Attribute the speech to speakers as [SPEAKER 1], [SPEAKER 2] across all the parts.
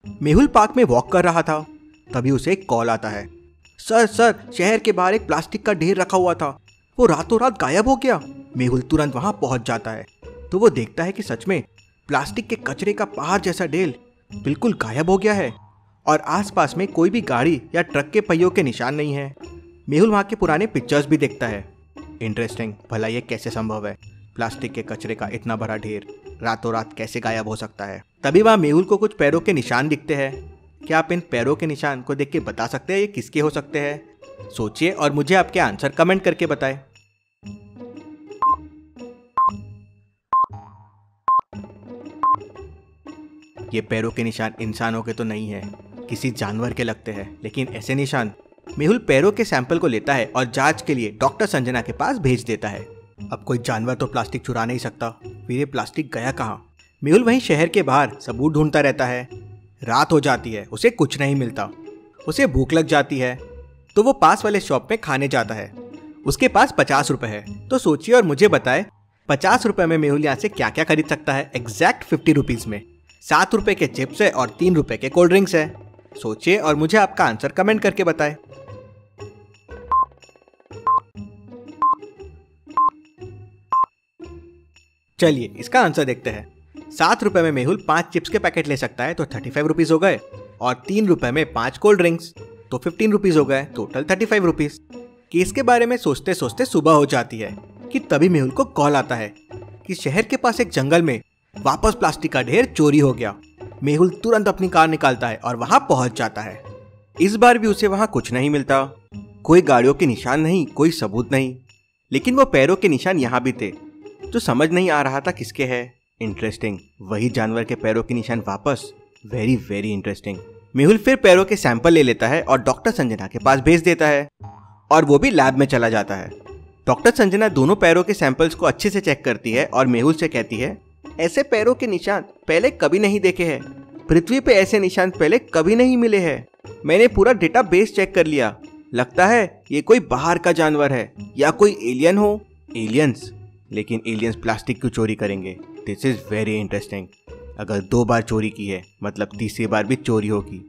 [SPEAKER 1] Mehul park में walk कर रहा था, तभी उसे एक कॉल आता है। सर सर, शहर के बाहर एक प्लास्टिक का ढेर रखा हुआ था, वो रातों रात गायब हो गया। मेहुल तुरंत वहां पहुंच जाता है तो वो देखता है कि सच में प्लास्टिक के कचरे का पहाड़ जैसा ढेर बिल्कुल गायब हो गया है और आसपास में कोई भी गाड़ी या ट्रक के पहियों के निशान नहीं है। मेहुल वहाँ के पुराने पिक्चर्स भी देखता है। इंटरेस्टिंग, भला ये कैसे संभव है? प्लास्टिक के कचरे का इतना बड़ा ढेर रातों रात कैसे गायब हो सकता है? तभी वहाँ मेहुल को कुछ पैरों के निशान दिखते हैं। क्या आप इन पैरों के निशान को देख के बता सकते हैं ये किसके हो सकते हैं? सोचिए और मुझे आपके आंसर कमेंट करके बताएं। ये पैरों के निशान इंसानों के तो नहीं है, किसी जानवर के लगते हैं। लेकिन ऐसे निशान मेहुल पैरों के सैंपल को लेता है और जांच के लिए डॉक्टर संजना के पास भेज देता है। अब कोई जानवर तो प्लास्टिक चुरा नहीं सकता, फिर ये प्लास्टिक गया कहाँ? मेहुल वहीं शहर के बाहर सबूत ढूंढता रहता है। रात हो जाती है, उसे कुछ नहीं मिलता। उसे भूख लग जाती है तो वो पास वाले शॉप में खाने जाता है। उसके पास 50 रुपए है। तो सोचिए और मुझे बताए 50 रुपए में मेहुल यहाँ से क्या क्या खरीद सकता है? एग्जैक्ट 50 रुपीज में 7 रुपए के चिप्स है और 3 रुपए के कोल्ड ड्रिंक्स है। सोचिए और मुझे आपका आंसर कमेंट करके बताएं। चलिए इसका आंसर देखते हैं। 7 रुपए में मेहुल 5 चिप्स के पैकेट ले सकता है तो 35 रुपीज हो गए, और 3 रुपए में 5 कोल्ड ड्रिंक्स तो 15 रुपीज हो गए, टोटल 35 रुपीज। केस के बारे में सोचते सोचते सुबह हो जाती है कि तभी मेहुल को कॉल आता है कि शहर के पास एक जंगल में वापस प्लास्टिक का ढेर चोरी हो गया। मेहुल तुरंत अपनी कार निकालता है और वहां पहुंच जाता है। इस बार भी उसे वहां कुछ नहीं मिलता, कोई गाड़ियों के निशान नहीं, कोई सबूत नहीं। लेकिन वो पैरों के निशान यहाँ भी थे, तो समझ नहीं आ रहा था किसके है। इंटरेस्टिंग, वही जानवर के पैरों के निशान वापस। Very very interesting. मेहुल फिर पैरों के सैंपल ले लेता है और डॉक्टर संजना के पास भेज देता है, और वो भी लैब में चला जाता है। डॉक्टर संजना दोनों पैरों के सैंपल्स को अच्छे से चेक करती है और मेहुल से कहती है, ऐसे पैरों के निशान पहले कभी नहीं देखे हैं। पृथ्वी पे ऐसे निशान पहले कभी नहीं मिले हैं। मैंने पूरा डेटाबेस चेक कर लिया। लगता है ये कोई बाहर का जानवर है या कोई एलियन हो। एलियंस? लेकिन एलियंस प्लास्टिक क्यों चोरी करेंगे? This is very interesting. अगर 2 बार चोरी की है मतलब तीसरी बार भी चोरी होगी।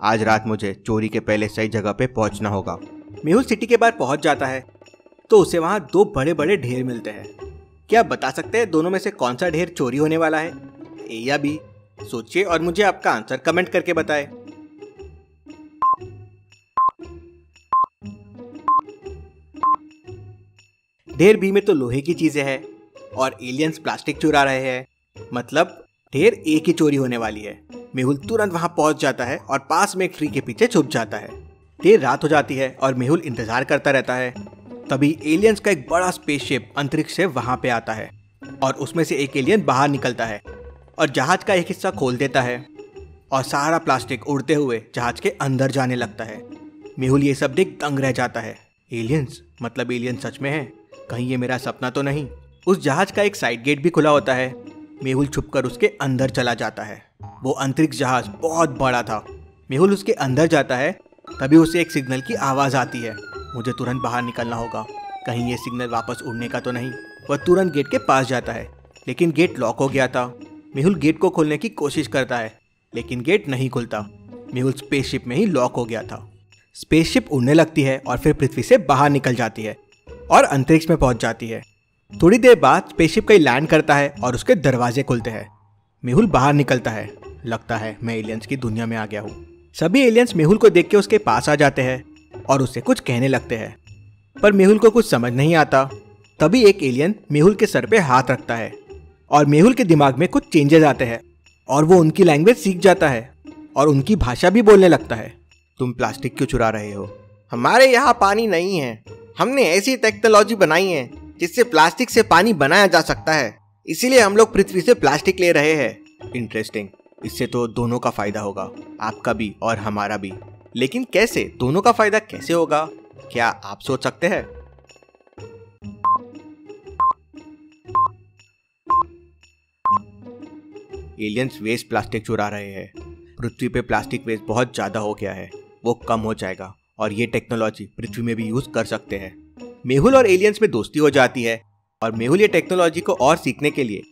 [SPEAKER 1] आज रात मुझे चोरी के पहले सही जगह पे पहुंचना होगा। मेहुल सिटी के बाहर पहुंच जाता है तो उसे वहां 2 बड़े बड़े ढेर मिलते हैं। क्या आप बता सकते हैं दोनों में से कौन सा ढेर चोरी होने वाला है? ए या बी? सोचिए और मुझे आपका आंसर कमेंट करके बताएं। ढेर बी में तो लोहे की चीजें हैं और एलियंस प्लास्टिक चुरा रहे हैं, मतलब ढेर ए की चोरी होने वाली है। मेहुल तुरंत वहां पहुंच जाता है और पास में एक ट्री के पीछे छुप जाता है। ढेर रात हो जाती है और मेहुल इंतजार करता रहता है। तभी एलियंस का एक बड़ा स्पेसशिप अंतरिक्ष से वहां पे आता है और उसमें से एक एलियन बाहर निकलता है और जहाज का एक हिस्सा खोल देता है और सारा प्लास्टिक उड़ते हुए जहाज के अंदर जाने लगता है। मेहुल ये सब देख दंग रह जाता है। एलियंस? मतलब एलियन सच में है? कहीं ये मेरा सपना तो नहीं? उस जहाज का एक साइड गेट भी खुला होता है। मेहुल छुपकर उसके अंदर चला जाता है। वो अंतरिक्ष जहाज बहुत बड़ा था। मेहुल उसके अंदर जाता है, तभी उसे एक सिग्नल की आवाज आती है। मुझे तुरंत बाहर निकलना होगा, कहीं ये सिग्नल वापस उड़ने का तो नहीं। वह तुरंत गेट के पास जाता है, लेकिन गेट लॉक हो गया था। मेहुल गेट को खोलने की कोशिश करता है, लेकिन गेट नहीं खुलता। मेहुल स्पेसशिप में ही लॉक हो गया था। स्पेसशिप उड़ने लगती है और फिर पृथ्वी से बाहर निकल जाती है और अंतरिक्ष में पहुंच जाती है। थोड़ी देर बाद स्पेसशिप कहीं लैंड करता है और उसके दरवाजे खुलते हैं। मेहुल बाहर निकलता है। लगता है मैं एलियंस की दुनिया में आ गया हूँ। सभी एलियंस मेहुल को देख के उसके पास आ जाते हैं और उससे कुछ कहने लगते हैं, पर मेहुल को कुछ समझ नहीं आता। तभी एक एलियन मेहुल के सर पे हाथ रखता है और मेहुल के दिमाग में कुछ चेंजेस आते हैं और वो उनकी लैंग्वेज सीख जाता है और उनकी भाषा भी बोलने लगता है। तुम प्लास्टिक क्यों चुरा रहे हो?
[SPEAKER 2] हमारे यहाँ पानी नहीं है। हमने ऐसी टेक्नोलॉजी बनाई है जिससे प्लास्टिक से पानी बनाया जा सकता है, इसीलिए हम लोग पृथ्वी से प्लास्टिक ले रहे हैं।
[SPEAKER 1] इंटरेस्टिंग, इससे तो दोनों का फायदा होगा, आपका भी और हमारा भी। लेकिन कैसे? दोनों का फायदा कैसे होगा? क्या आप सोच सकते हैं? एलियंस वेस्ट प्लास्टिक चुरा रहे हैं। पृथ्वी पे प्लास्टिक वेस्ट बहुत ज्यादा हो गया है, वो कम हो जाएगा और ये टेक्नोलॉजी पृथ्वी में भी यूज कर सकते हैं। मेहुल और एलियंस में दोस्ती हो जाती है और मेहुल ये टेक्नोलॉजी को और सीखने के लिए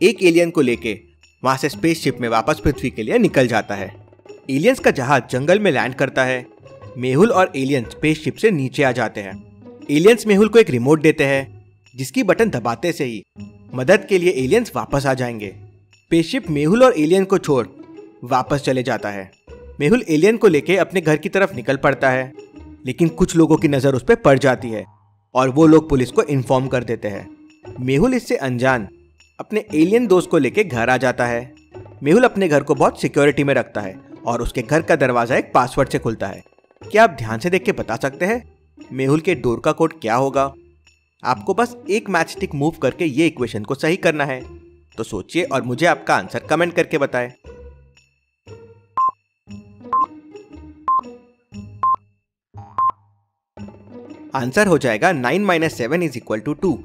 [SPEAKER 1] एक एलियन को लेके वहां से स्पेसशिप में वापस पृथ्वी के लिए निकल जाता है। एलियंस का जहाज जंगल में लैंड करता है। मेहुल और एलियन स्पेसशिप से नीचे आ जाते हैं। एलियंस मेहुल को एक रिमोट देते हैं जिसकी बटन दबाते से ही मदद के लिए एलियंस वापस आ जाएंगे। स्पेसशिप मेहुल और एलियन को छोड़ वापस चले जाता है। मेहुल एलियन को लेके अपने घर की तरफ निकल पड़ता है, लेकिन कुछ लोगों की नज़र उस पर पड़ जाती है और वो लोग पुलिस को इन्फॉर्म कर देते हैं। मेहुल इससे अनजान अपने एलियन दोस्त को लेके घर आ जाता है। मेहुल अपने घर को बहुत सिक्योरिटी में रखता है और उसके घर का दरवाजा एक पासवर्ड से खुलता है। क्या आप ध्यान से देख के बता सकते हैं मेहुल के डोर का कोड क्या होगा? आपको बस एक मैच स्टिक मूव करके ये इक्वेशन को सही करना है। तो सोचिए और मुझे आपका आंसर कमेंट करके बताएं। आंसर हो जाएगा 9 - 7 = 2।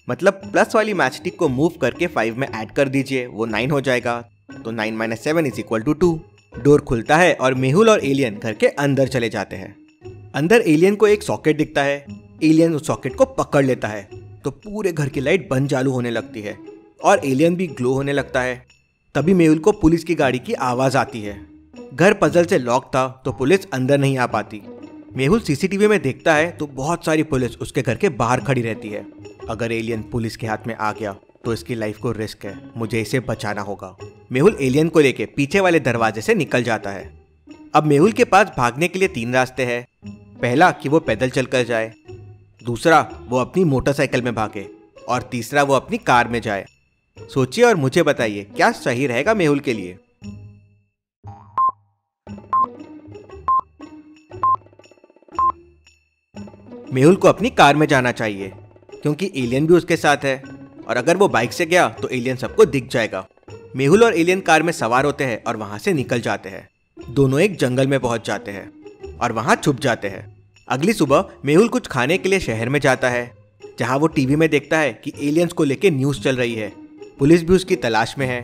[SPEAKER 1] मतलब प्लस वाली मैच स्टिक को मूव करके 5 में ऐड कर दीजिए, वो 9 हो जाएगा। तो 9 - 7 = 2। डोर खुलता है और मेहुल और एलियन घर के अंदर चले जाते हैं। अंदर एलियन को एक सॉकेट दिखता है। एलियन उस सॉकेट को पकड़ लेता है तो पूरे घर की लाइट बंद चालू होने लगती है और एलियन भी ग्लो होने लगता है। तभी मेहुल को पुलिस की गाड़ी की आवाज आती है। घर पजल से लॉक था तो पुलिस अंदर नहीं आ पाती। मेहुल सीसीटीवी में देखता है तो बहुत सारी पुलिस उसके घर के बाहर खड़ी रहती है। अगर एलियन पुलिस के हाथ में आ गया तो इसकी लाइफ को रिस्क है, मुझे इसे बचाना होगा। मेहुल एलियन को लेके पीछे वाले दरवाजे से निकल जाता है। अब मेहुल के पास भागने के लिए 3 रास्ते हैं। पहला कि वो पैदल चलकर जाए, दूसरा वो अपनी मोटरसाइकिल में भागे और तीसरा वो अपनी कार में जाए। सोचिए और मुझे बताइए क्या सही रहेगा मेहुल के लिए। मेहुल को अपनी कार में जाना चाहिए क्योंकि एलियन भी उसके साथ है और अगर वो बाइक से गया तो एलियन सबको दिख जाएगा। मेहुल और एलियन कार में सवार होते हैं और वहां से निकल जाते हैं। दोनों एक जंगल में पहुंच जाते हैं और वहां छुप जाते हैं। अगली सुबह मेहुल कुछ खाने के लिए शहर में जाता है जहां वो टीवी में देखता है कि एलियंस को लेके न्यूज़ चल रही है। पुलिस भी उसकी तलाश में है।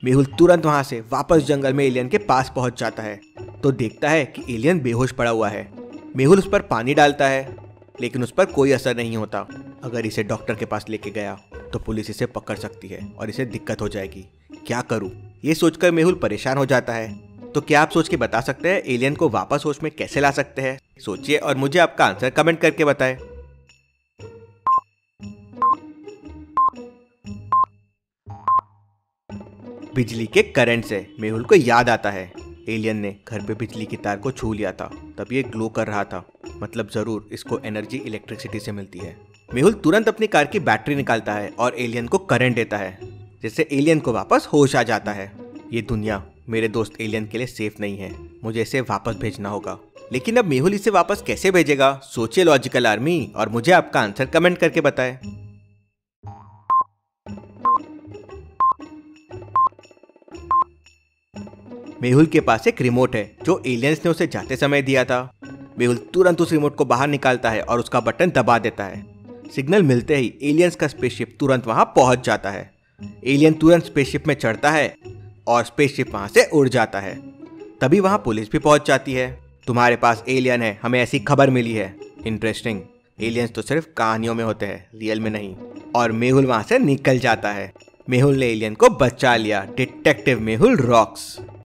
[SPEAKER 1] मेहुल तुरंत वहां से वापस जंगल में एलियन के पास पहुंच जाता है तो देखता है कि एलियन बेहोश पड़ा हुआ है। मेहुल उस पर पानी डालता है लेकिन उस पर कोई असर नहीं होता। अगर इसे डॉक्टर के पास लेके गया तो पुलिस इसे पकड़ सकती है और इसे दिक्कत हो जाएगी। क्या करूं? ये सोचकर मेहुल परेशान हो जाता है। तो क्या आप सोच के बता सकते हैं एलियन को वापस होश में कैसे ला सकते हैं? सोचिए और मुझे आपका आंसर कमेंट करके बताएं। बिजली के करंट से मेहुल को याद आता है एलियन ने घर पे बिजली की तार को छू लिया था, तब ये ग्लो कर रहा था। मतलब जरूर इसको एनर्जी इलेक्ट्रिसिटी से मिलती है। मेहुल तुरंत अपनी कार की बैटरी निकालता है और एलियन को करंट देता है जिससे एलियन को वापस होश आ जाता है। ये दुनिया मेरे दोस्त एलियन के लिए सेफ नहीं है, मुझे इसे वापस भेजना होगा। लेकिन अब मेहुल इसे वापस कैसे भेजेगा? सोचिए लॉजिकल आर्मी और मुझे आपका आंसर कमेंट करके बताएं। मेहुल के पास एक रिमोट है जो एलियंस ने उसे जाते समय दिया था। मेहुल तुरंत उस रिमोट को बाहर निकालता है और उसका बटन दबा देता है। सिग्नल मिलते ही एलियंस का स्पेसशिप तुरंत वहां पहुंच जाता है। एलियन तुरंत स्पेसशिप में चढ़ता है और स्पेसशिप वहां से उड़ जाता है। तभी वहां पुलिस भी पहुंच जाती है। तुम्हारे पास एलियन है, हमें ऐसी खबर मिली है। इंटरेस्टिंग, एलियंस तो सिर्फ कहानियों में होते हैं, रियल में नहीं। और मेहुल वहां से निकल जाता है। मेहुल ने एलियन को बचा लिया। Detective Mehul rocks.